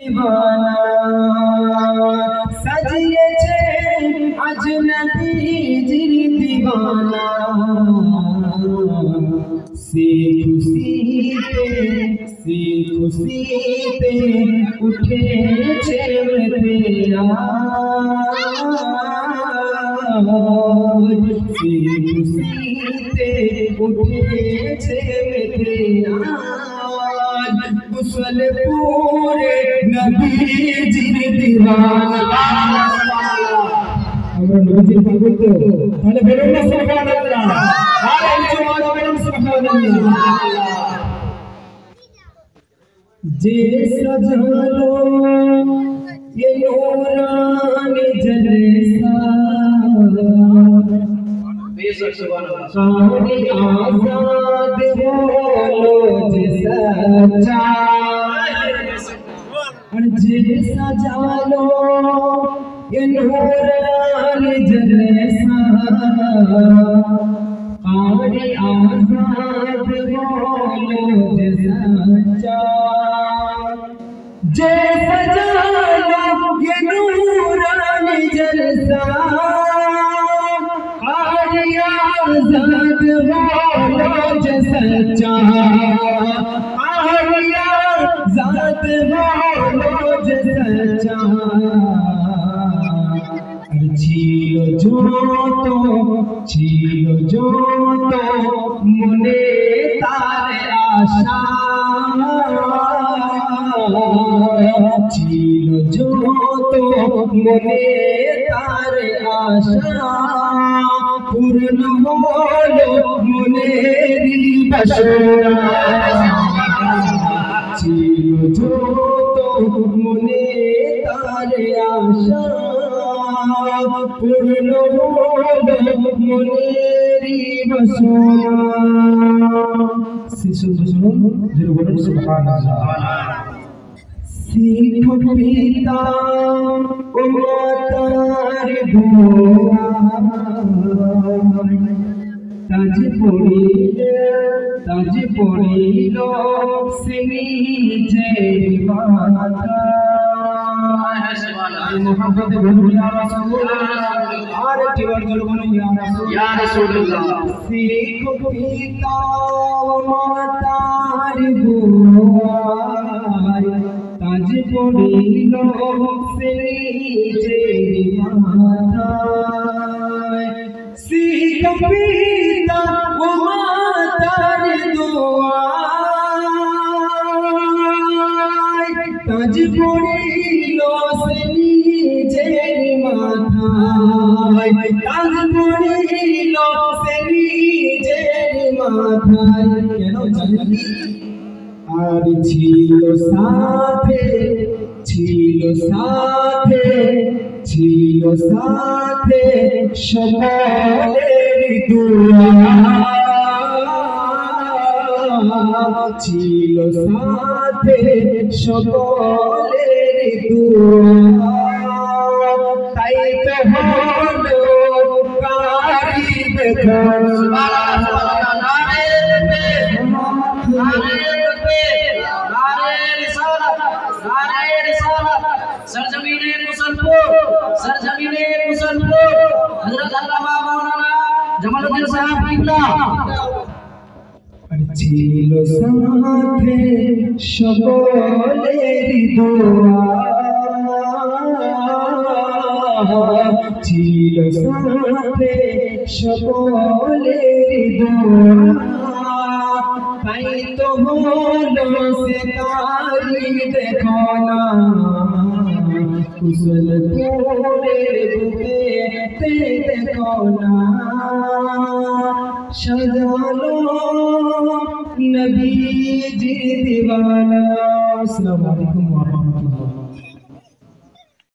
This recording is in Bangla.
दीवाना सजिएছে अजनबीजिर दीवाना से खुशीते उठेছে मेरा से खुशीते उठेছে मेरा गुसल पूरे नबीजिर दीवाना আমরা নবীজির পাগল তো তাহলে বলুন না সুবহানাল্লাহ আর একটু বলো বলুন সুবহানাল্লাহ যে সজালো ये नूरानी जलसा बेशक सुभान अल्लाह आजाद बोलो जे सच्चा और जे सजालो ये नूरानी जलसा कारी आजाद बोलो जे सच्चा जे सजालो ये नूरानी जलसा कारी आजाद बोलो जे सच्चा कारी आजाद बोलो जे सच्चा ছিল যত মনে তার আশা ছিল যত মনে তার আশা পূর্ণ হলো মনের বাসনা ছিল যত মনে তার আশা পূর্ণ হলো মনের বাসনা শিশু শুনুন যেটা বলেন সুবহানাল্লাহ শিখো পিতা ও মাতার দোয়া তাজ পড়িল সে নিজের মাথা मोहब्बत बोलो या रसूलुल्लाह और केवल बोलो या रसूलुल्लाह सीखो पिता मातार दुआर ताज पड़िल से নিজের মাথায় सीखो पिता मातार दुआর ताज पड़िल से নিজের মাথায় তাজ পড়িল সে নিজের মাথায় কেন জানি আর ছিল সাথে সকলের দুয়া ছিল সাথে সকলের দুয়া তাই তো হলো কারি দেখুন सरजमीने मुसलपुर हजरत अल्लामा मौलाना जमालुद्दीन साहब किबला ছিল সাথে সকলের দোয়া ছিল সাথে সকলের দোয়া তাই তো হলো সে তারি দেখো না কুশল পুরের বুকেতে দেখো না সাজালো নবীজি দিওয়ানা। আসসালামু আলাইকুম ওয়া রাহমাতুল্লাহ।